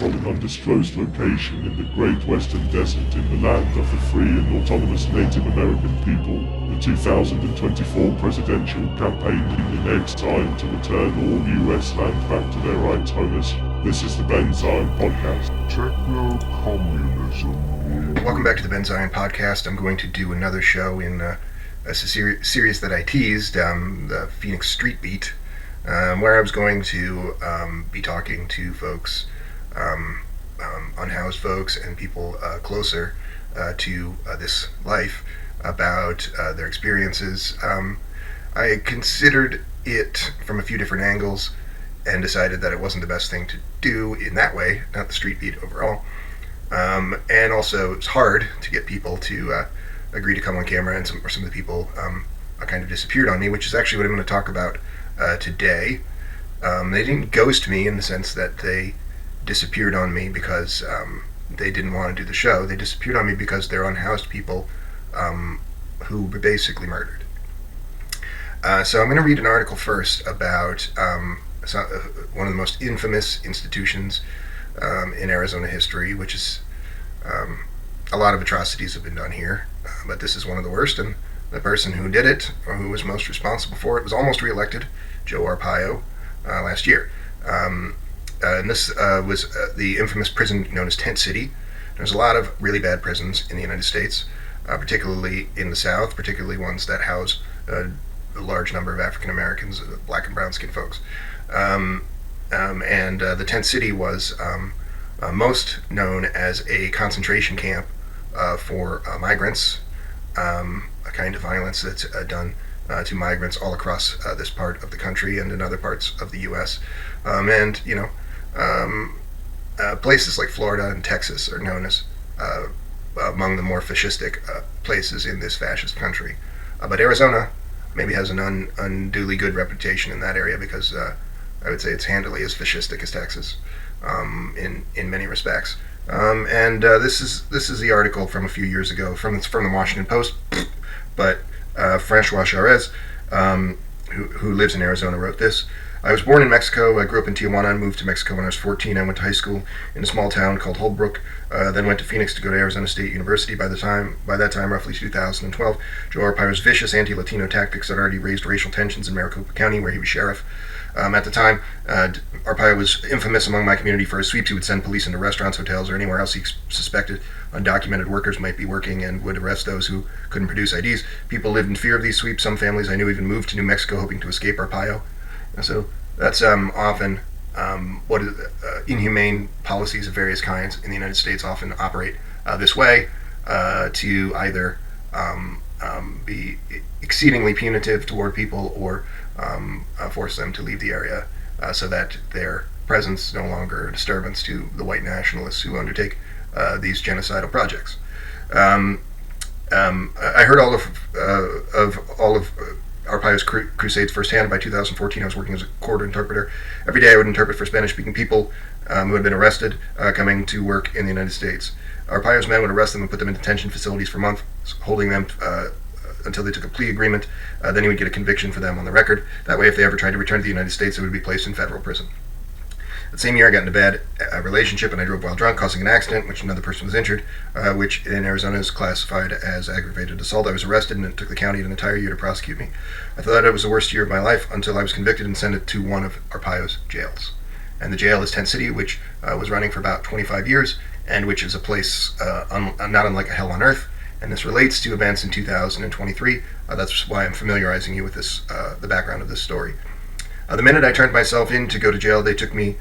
from an undisclosed location in the Great Western Desert in the land of the free and autonomous Native American people. The 2024 presidential campaign in exile to return all U.S. land back to their right's owners. This is the Ben Zion Podcast. Techno-communism. Welcome back to the Ben Zion Podcast. I'm going to do another show in a series that I teased, the Phoenix Street Beat, where I was going to be talking to folks, unhoused folks and people closer to this life about their experiences. I considered it from a few different angles and decided that it wasn't the best thing to do in that way, not the street beat overall. And also, it's hard to get people to agree to come on camera, and some of the people kind of disappeared on me, which is actually what I'm going to talk about today. They didn't ghost me in the sense that they disappeared on me because they didn't want to do the show. They disappeared on me because they're unhoused people who were basically murdered. So I'm going to read an article first about one of the most infamous institutions in Arizona history, which is a lot of atrocities have been done here, but this is one of the worst, and the person who did it, or who was most responsible for it, was almost reelected, Joe Arpaio, last year. And this was the infamous prison known as Tent City. There's a lot of really bad prisons in the United States, particularly in the South, particularly ones that house a large number of African Americans, black and brown skinned folks. And the Tent City was most known as a concentration camp for migrants, a kind of violence that's done to migrants all across this part of the country and in other parts of the U.S. Places like Florida and Texas are known as among the more fascistic places in this fascist country. But Arizona maybe has an unduly good reputation in that area because I would say it's handily as fascistic as Texas in many respects. This is the article from a few years ago from the Washington Post, but Francois Charez, who lives in Arizona, wrote this. I was born in Mexico. I grew up in Tijuana and moved to Mexico when I was 14. I went to high school in a small town called Holbrook, then went to Phoenix to go to Arizona State University. By that time, roughly 2012, Joe Arpaio's vicious anti-Latino tactics had already raised racial tensions in Maricopa County, where he was sheriff. At the time, Arpaio was infamous among my community for his sweeps. He would send police into restaurants, hotels, or anywhere else he suspected undocumented workers might be working, and would arrest those who couldn't produce IDs. People lived in fear of these sweeps. Some families I knew even moved to New Mexico hoping to escape Arpaio. So that's often what inhumane policies of various kinds in the United States often operate this way, to either be exceedingly punitive toward people or force them to leave the area so that their presence is no longer a disturbance to the white nationalists who undertake these genocidal projects. I heard all of Arpaio's crusades firsthand. By 2014, I was working as a court interpreter. Every day I would interpret for Spanish-speaking people who had been arrested coming to work in the United States. Arpaio's men would arrest them and put them in detention facilities for months, holding them until they took a plea agreement. Then he would get a conviction for them on the record. That way, if they ever tried to return to the United States, they would be placed in federal prison. That same year, I got in a bad relationship, and I drove while drunk, causing an accident, which another person was injured, which in Arizona is classified as aggravated assault. I was arrested, and it took the county an entire year to prosecute me. I thought it was the worst year of my life until I was convicted and sent to one of Arpaio's jails. And the jail is Tent City, which was running for about 25 years, and which is a place not unlike a hell on earth. And this relates to events in 2023. That's why I'm familiarizing you with this, the background of this story. The minute I turned myself in to go to jail, they took me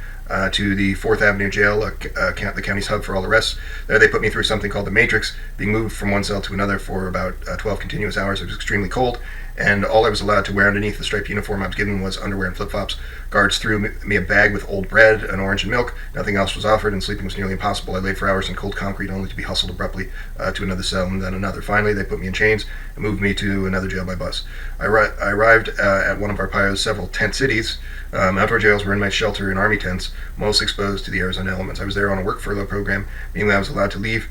to the 4th Avenue Jail, the county's hub for all arrests. There they put me through something called the Matrix, being moved from one cell to another for about 12 continuous hours. It was extremely cold, and all I was allowed to wear underneath the striped uniform I was given was underwear and flip-flops. Guards threw me a bag with old bread, an orange, and milk. Nothing else was offered, and sleeping was nearly impossible. I laid for hours in cold concrete, only to be hustled abruptly to another cell and then another. Finally, they put me in chains and moved me to another jail by bus. I arrived at one of Arpaio's several tent cities. Outdoor jails were inmate shelter in army tents, most exposed to the Arizona elements. I was there on a work furlough program, meaning that I was allowed to leave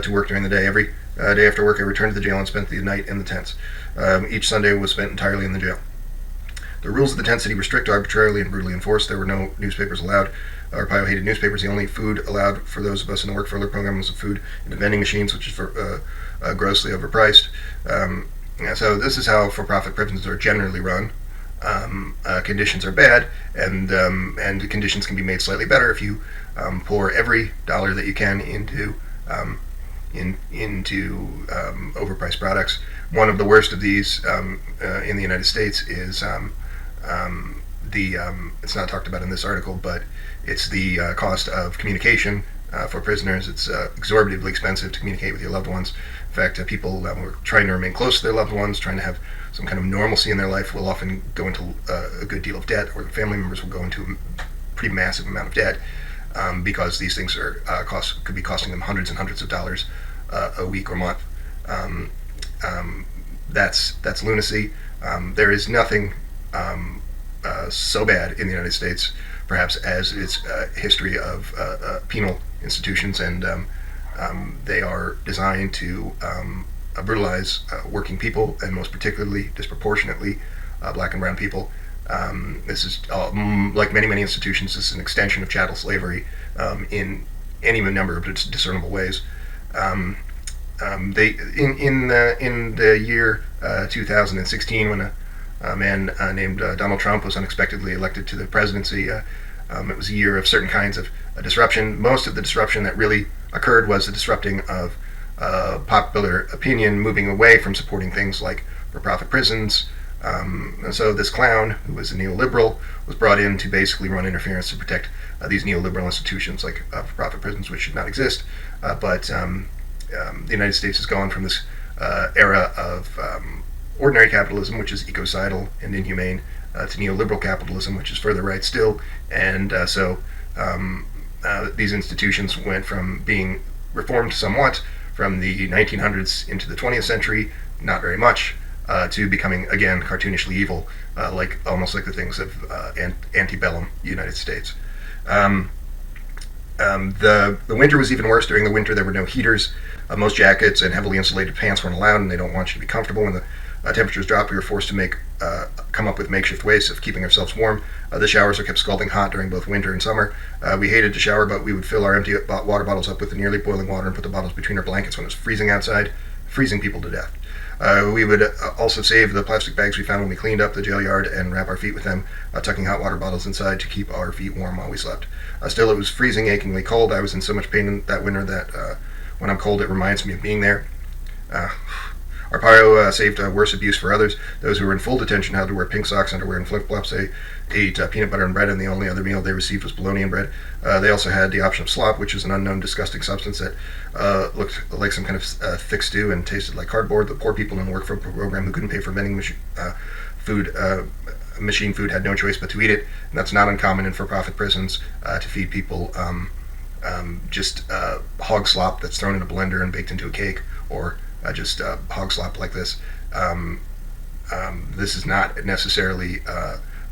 to work during the day. Every day after work, I returned to the jail and spent the night in the tents. Each Sunday was spent entirely in the jail. The rules of the tent city were strict, arbitrarily and brutally enforced. There were no newspapers allowed. Arpaio hated newspapers. The only food allowed for those of us in the work furlough program was food in the vending machines, which is grossly overpriced. So this is how for-profit prisons are generally run. Conditions are bad, and the conditions can be made slightly better if you pour every dollar that you can into overpriced products. One of the worst of these in the United States is it's not talked about in this article, but it's the cost of communication for prisoners. It's exorbitantly expensive to communicate with your loved ones. In fact, people who are trying to remain close to their loved ones, trying to have some kind of normalcy in their life, will often go into a good deal of debt, or the family members will go into a pretty massive amount of debt because these things are could be costing them hundreds and hundreds of dollars a week or month. That's lunacy. There is nothing so bad in the United States, perhaps, as its history of penal institutions, and they are designed to brutalize working people, and most particularly, disproportionately, black and brown people. This is, like many institutions, this is an extension of chattel slavery in any number of discernible ways. They in the year 2016, when a man named Donald Trump was unexpectedly elected to the presidency, it was a year of certain kinds of disruption. Most of the disruption that really occurred was the disrupting of popular opinion, moving away from supporting things like for-profit prisons. And so this clown, who was a neoliberal, was brought in to basically run interference to protect these neoliberal institutions like for-profit prisons, which should not exist. But the United States has gone from this era of ordinary capitalism, which is ecocidal and inhumane, to neoliberal capitalism, which is further right still. And so these institutions went from being reformed somewhat from the 1900s into the 20th century, not very much, to becoming, again, cartoonishly evil, almost like the things of antebellum United States. The winter was even worse. During the winter, there were no heaters. Most jackets and heavily insulated pants weren't allowed, and they don't want you to be comfortable. When the temperatures dropped, we were forced to come up with makeshift ways of keeping ourselves warm. The showers were kept scalding hot during both winter and summer. We hated to shower, but we would fill our empty water bottles up with the nearly boiling water and put the bottles between our blankets when it was freezing outside, freezing people to death. We would also save the plastic bags we found when we cleaned up the jail yard and wrap our feet with them, tucking hot water bottles inside to keep our feet warm while we slept. Still, it was freezing, achingly cold. I was in so much pain that winter that when I'm cold, it reminds me of being there. Arpaio saved worse abuse for others. Those who were in full detention had to wear pink socks, underwear, and flip-flops. They ate peanut butter and bread, and the only other meal they received was bologna and bread. They also had the option of slop, which is an unknown disgusting substance that looked like some kind of thick stew and tasted like cardboard. The poor people in the work program who couldn't pay for vending machine food had no choice but to eat it, and that's not uncommon in for-profit prisons to feed people just hog slop that's thrown in a blender and baked into a cake, or just hog slop like this. This is not necessarily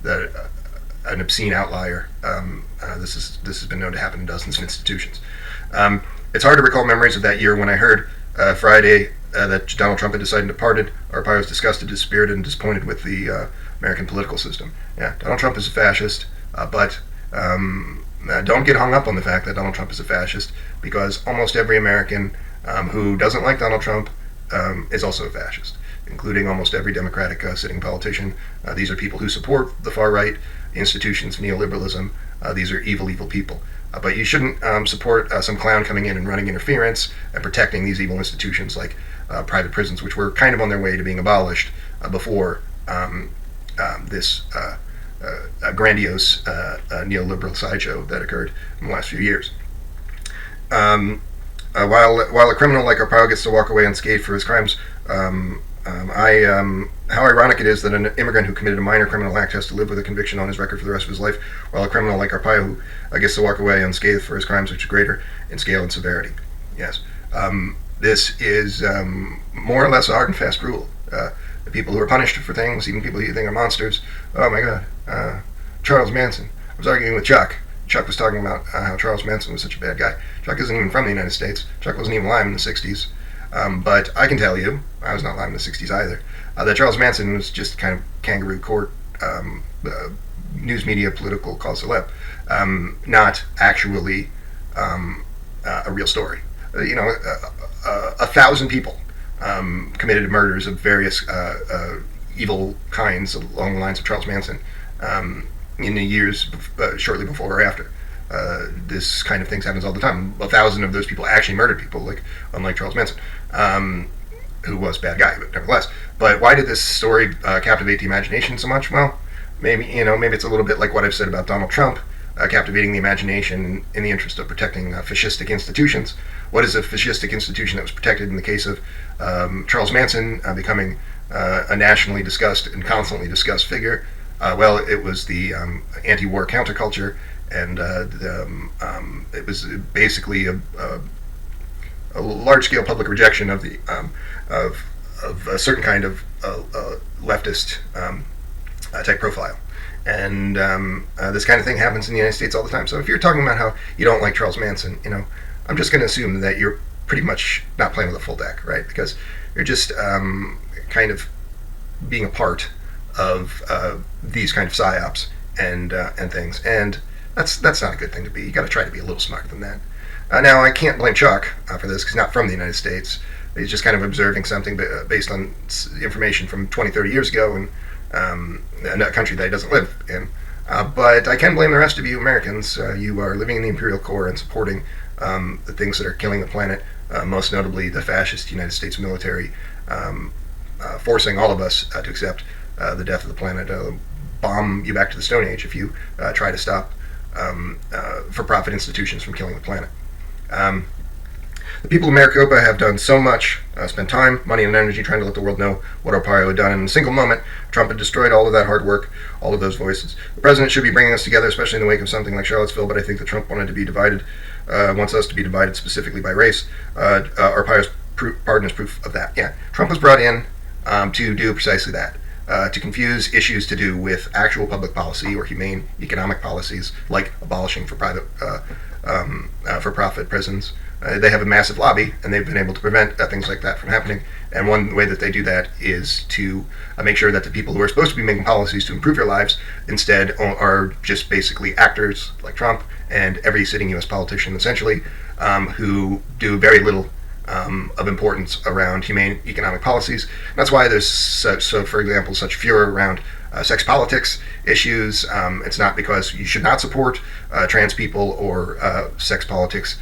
an obscene outlier. This has been known to happen in dozens of institutions. It's hard to recall memories of that year when I heard Friday that Donald Trump had decided to pardon. Arpaio was disgusted, dispirited, and disappointed with the American political system. Yeah, Donald Trump is a fascist, but don't get hung up on the fact that Donald Trump is a fascist, because almost every American who doesn't like Donald Trump is also a fascist, including almost every Democratic sitting politician. These are people who support the far-right institutions of neoliberalism. These are evil people. But you shouldn't support some clown coming in and running interference and protecting these evil institutions like private prisons, which were kind of on their way to being abolished before this grandiose neoliberal sideshow that occurred in the last few years. While a criminal like Arpaio gets to walk away unscathed for his crimes, how ironic it is that an immigrant who committed a minor criminal act has to live with a conviction on his record for the rest of his life, while a criminal like Arpaio who gets to walk away unscathed for his crimes, which are greater in scale and severity. Yes, this is more or less a hard and fast rule. The people who are punished for things, even people who you think are monsters. Oh my God, Charles Manson. I was arguing with Chuck. Chuck was talking about how Charles Manson was such a bad guy. Chuck isn't even from the United States. Chuck wasn't even alive in the 60s. But I can tell you, I was not alive in the 60s either, that Charles Manson was just kind of kangaroo court news media political cause célèbre, not actually a real story. 1,000 people committed murders of various evil kinds along the lines of Charles Manson in the years shortly before or after. This kind of things happens all the time. 1,000 of those people actually murdered people, unlike Charles Manson, who was a bad guy, but nevertheless. But why did this story captivate the imagination so much? Well, maybe it's a little bit like what I've said about Donald Trump, captivating the imagination in the interest of protecting fascistic institutions. What is a fascistic institution that was protected in the case of Charles Manson becoming a nationally discussed and constantly discussed figure? Well, it was the anti-war counterculture, and it was basically a large-scale public rejection of the of a certain kind of leftist type profile. And this kind of thing happens in the United States all the time. So if you're talking about how you don't like Charles Manson, I'm just going to assume that you're pretty much not playing with a full deck, right? Because you're just kind of being a part of these kind of psyops and things, and that's not a good thing to be. You got to try to be a little smarter than that. Now, I can't blame Chuck for this, because he's not from the United States. He's just kind of observing something based on information from 20, 30 years ago in a country that he doesn't live in. But I can blame the rest of you Americans. You are living in the imperial core and supporting the things that are killing the planet, most notably the fascist United States military, forcing all of us to accept the death of the planet, bomb you back to the Stone Age if you try to stop for-profit institutions from killing the planet. The people of Maricopa have done so much, spent time, money, and energy trying to let the world know what Arpaio had done. And in a single moment, Trump had destroyed all of that hard work, all of those voices. The president should be bringing us together, especially in the wake of something like Charlottesville, but I think that Trump wants us to be divided specifically by race. Arpaio's pardon is proof of that. Yeah, Trump was brought in to do precisely that. To confuse issues to do with actual public policy or humane economic policies, like abolishing for-profit prisons. They have a massive lobby, and they've been able to prevent things like that from happening. And one way that they do that is to make sure that the people who are supposed to be making policies to improve your lives instead are just basically actors like Trump and every sitting U.S. politician, essentially, who do very little of importance around humane economic policies. That's why there's for example, such furor around sex politics issues. It's not because you should not support trans people or sex politics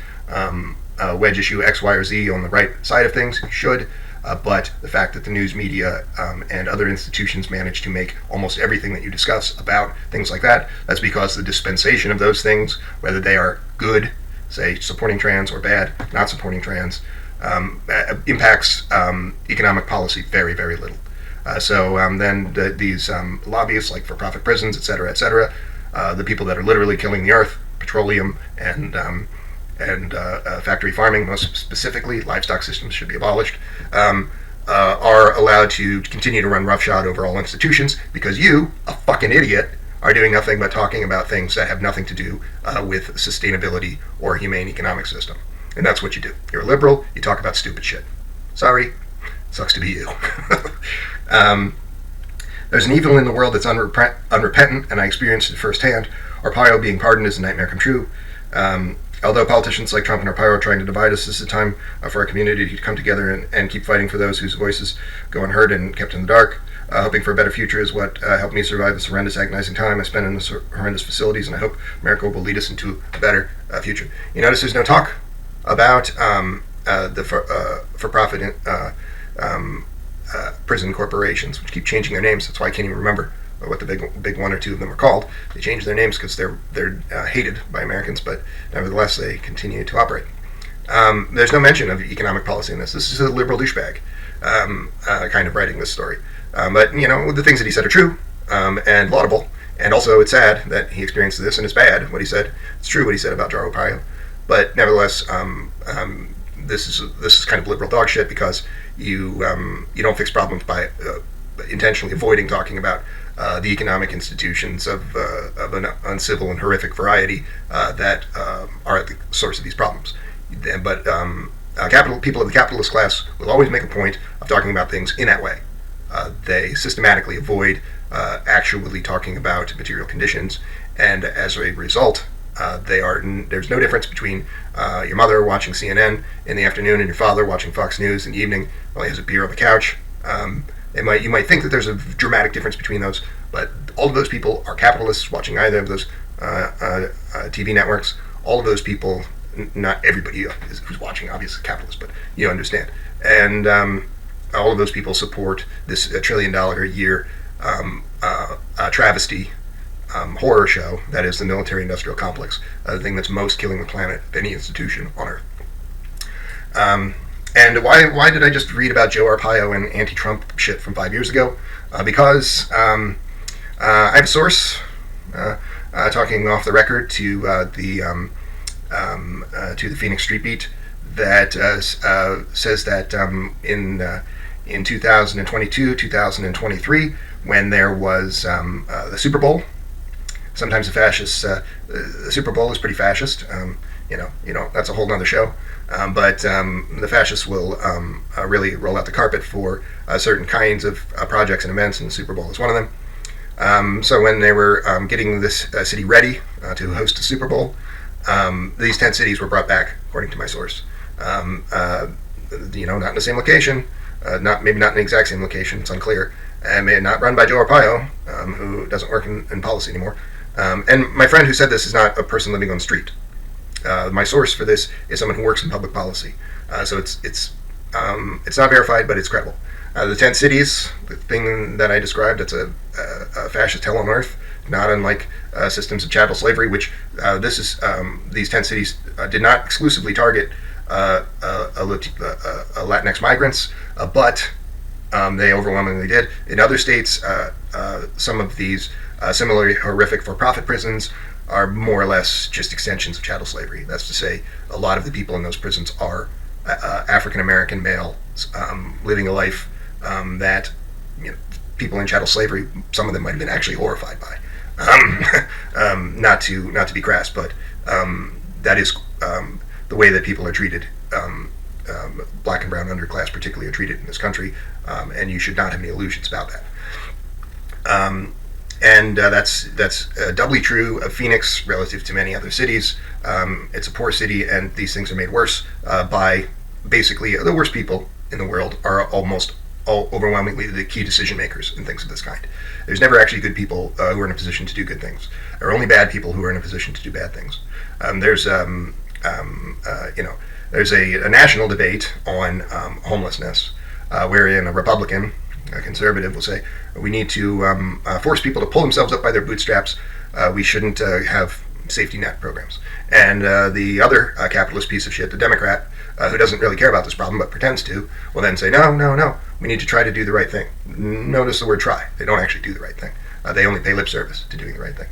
wedge issue X, Y, or Z on the right side of things. You should, but the fact that the news media and other institutions manage to make almost everything that you discuss about things like that's because the dispensation of those things, whether they are good, say supporting trans, or bad, not supporting trans, impacts economic policy very, very little. So then these lobbyists, like for-profit prisons, et cetera, the people that are literally killing the earth, petroleum and factory farming, most specifically, livestock systems should be abolished, are allowed to continue to run roughshod over all institutions because you, a fucking idiot, are doing nothing but talking about things that have nothing to do with sustainability or a humane economic system. And that's what you do. You're a liberal, you talk about stupid shit. Sorry, sucks to be you. There's an evil in the world that's unrepentant, and I experienced it firsthand. Arpaio being pardoned is a nightmare come true. Although politicians like Trump and Arpaio are trying to divide us, this is a time for our community to come together and keep fighting for those whose voices go unheard and kept in the dark. Hoping for a better future is what helped me survive this horrendous, agonizing time I spent in this horrendous facilities, and I hope America will lead us into a better future. You notice there's no talk about the for-profit prison corporations, which keep changing their names. That's why I can't even remember what the big one or two of them are called. They change their names because they're hated by Americans, but nevertheless they continue to operate. There's no mention of economic policy in this. This is a liberal douchebag kind of writing this story. But the things that he said are true and laudable, and also it's sad that he experienced this, and it's bad what he said. It's true what he said about Joe Arpaio, but nevertheless, this is kind of liberal dog shit because you don't fix problems by intentionally avoiding talking about the economic institutions of an uncivil and horrific variety that are at the source of these problems. But people of the capitalist class will always make a point of talking about things in that way. They systematically avoid actually talking about material conditions, and as a result, there's no difference between your mother watching CNN in the afternoon and your father watching Fox News in the evening while he has a beer on the couch. You might think that there's a dramatic difference between those, but all of those people are capitalists watching either of those TV networks. All of those people, not everybody who's watching, obviously capitalist, but you understand. And all of those people support this $1 trillion a year travesty horror show that is the military-industrial complex, the thing that's most killing the planet of any institution on Earth. And why did I just read about Joe Arpaio and anti-Trump shit from 5 years ago? Because I have a source talking off the record to the Phoenix Street Beat that says that in 2022, 2023, when there was the Super Bowl. Sometimes the Super Bowl is pretty fascist. That's a whole nother show. But the fascists will really roll out the carpet for certain kinds of projects and events, and the Super Bowl is one of them. So when they were getting this city ready to host the Super Bowl, these 10 cities were brought back, according to my source. Not in the same location, maybe not in the exact same location, it's unclear, and not run by Joe Arpaio, who doesn't work in policy anymore. And my friend who said this is not a person living on the street. My source for this is someone who works in public policy. So it's not verified, but it's credible. The 10 cities, the thing that I described, it's a fascist hell on earth, not unlike systems of chattel slavery, which these 10 cities did not exclusively target Latinx migrants, but they overwhelmingly did. In other states, some of these similarly horrific for-profit prisons are more or less just extensions of chattel slavery. That's to say, a lot of the people in those prisons are African-American males living a life that people in chattel slavery, some of them might have been actually horrified by. Not to be crass, but that is the way that people are treated. Black and brown underclass particularly are treated in this country, and you should not have any illusions about that. And that's doubly true of Phoenix relative to many other cities. It's a poor city, and these things are made worse by basically the worst people in the world are almost overwhelmingly the key decision makers in things of this kind. There's never actually good people who are in a position to do good things. There are only bad people who are in a position to do bad things. There's a national debate on homelessness, wherein a Republican, a conservative, will say we need to force people to pull themselves up by their bootstraps. We shouldn't have safety net programs. And the other capitalist piece of shit, the Democrat, who doesn't really care about this problem but pretends to, will then say, no, we need to try to do the right thing. Notice the word try. They don't actually do the right thing. They only pay lip service to doing the right thing.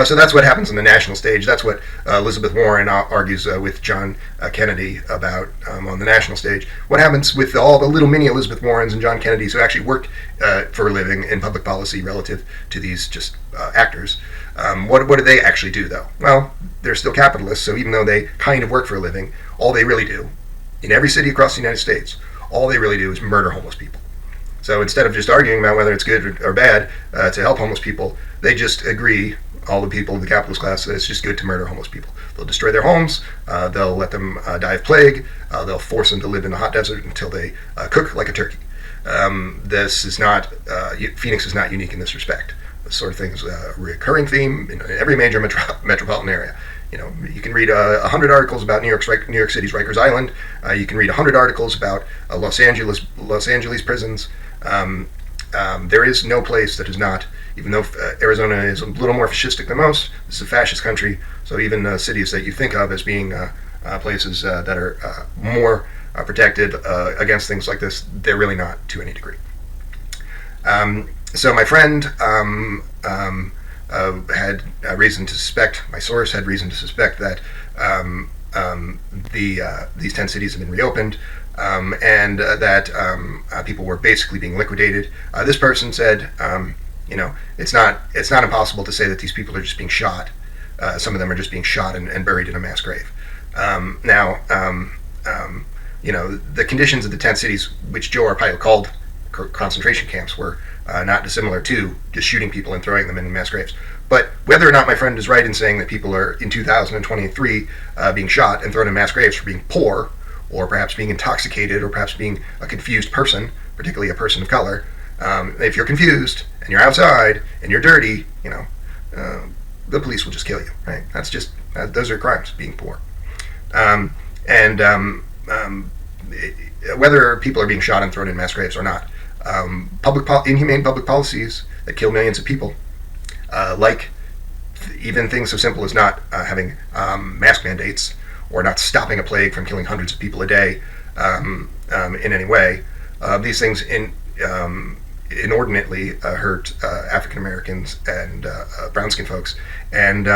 So that's what happens on the national stage. That's what Elizabeth Warren argues with John Kennedy about on the national stage. What happens with all the little mini Elizabeth Warrens and John Kennedys who actually worked for a living in public policy relative to these just actors? What do they actually do, though? Well, they're still capitalists, so even though they kind of work for a living, all they really do, in every city across the United States, all they really do is murder homeless people. So instead of just arguing about whether it's good or bad to help homeless people, they just agree, all the people of the capitalist class, that it's just good to murder homeless people. They'll destroy their homes, they'll let them die of plague, they'll force them to live in the hot desert until they cook like a turkey. This is not, Phoenix is not unique in this respect. This sort of thing is a recurring theme in every major metropolitan area. You can read 100 articles about New York City's Rikers Island. You can read 100 articles about Los Angeles prisons. There is no place that is not, even though Arizona is a little more fascistic than most, this is a fascist country, so even cities that you think of as being places that are more protected against things like this, they're really not to any degree. So my friend had reason to suspect, my source had reason to suspect that these 10 cities have been reopened, and that people were basically being liquidated. This person said, it's not impossible to say that these people are just being shot. Some of them are just being shot and buried in a mass grave. The conditions of the 10 cities, which Joe Arpaio called concentration camps were not dissimilar to just shooting people and throwing them in mass graves. But whether or not my friend is right in saying that people are in 2023 being shot and thrown in mass graves for being poor, or perhaps being intoxicated, or perhaps being a confused person, particularly a person of color, if you're confused and you're outside and you're dirty, the police will just kill you, right? That's just those are crimes, being poor. Whether people are being shot and thrown in mass graves or not, inhumane public policies that kill millions of people, like even things so simple as not having mask mandates, or not stopping a plague from killing hundreds of people a day in any way, these things inordinately hurt African Americans and brown skinned folks, and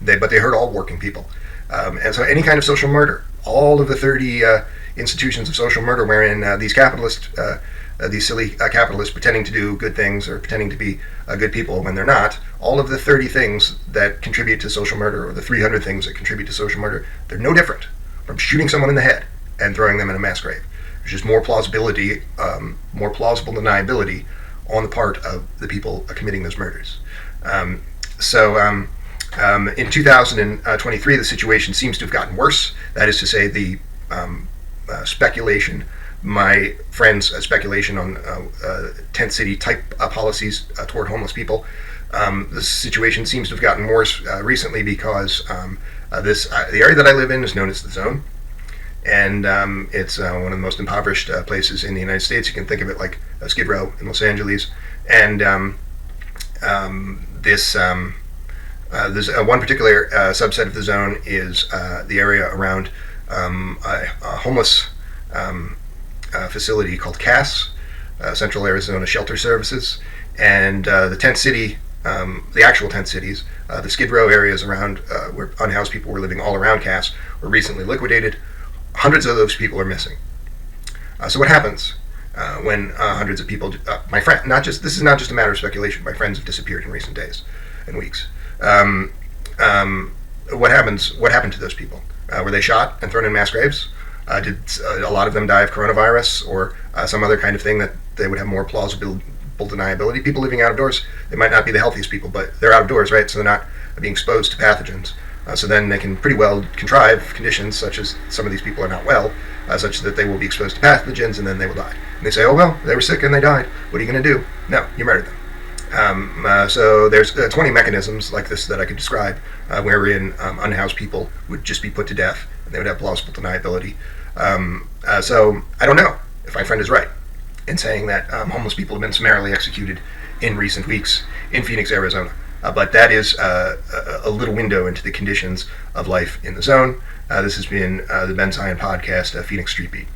they hurt all working people. And so any kind of social murder, all of the 30 institutions of social murder wherein these capitalists, these silly capitalists pretending to do good things or pretending to be good people when they're not, all of the 30 things that contribute to social murder, or the 300 things that contribute to social murder, they're no different from shooting someone in the head and throwing them in a mass grave. There's just more plausibility, more plausible deniability on the part of the people committing those murders. In 2023, the situation seems to have gotten worse. That is to say, the speculation, my friend's speculation on tent city type policies toward homeless people, the situation seems to have gotten worse recently because the area that I live in is known as the Zone, and it's one of the most impoverished places in the United States. You can think of it like Skid Row in Los Angeles, and there's one particular subset of the Zone is the area around a homeless facility called CAS, Central Arizona Shelter Services, and the tent city, the actual tent cities, the Skid Row areas around where unhoused people were living all around CAS were recently liquidated. Hundreds of those people are missing. So what happens when hundreds of people, my friend, this is not just a matter of speculation, my friends have disappeared in recent days and weeks. What happened to those people? Were they shot and thrown in mass graves? Did a lot of them die of coronavirus or some other kind of thing that they would have more plausible deniability? People living out of doors, they might not be the healthiest people, but they're out of doors, right? So they're not being exposed to pathogens. So then they can pretty well contrive conditions such as some of these people are not well, such that they will be exposed to pathogens and then they will die. And they say, oh, well, they were sick and they died. What are you going to do? No, you murdered them. So there's 20 mechanisms like this that I could describe wherein unhoused people would just be put to death and they would have plausible deniability. So I don't know if my friend is right in saying that homeless people have been summarily executed in recent weeks in Phoenix, Arizona. But that is a little window into the conditions of life in the Zone. This has been the Ben Zion Podcast, Phoenix Street Beat.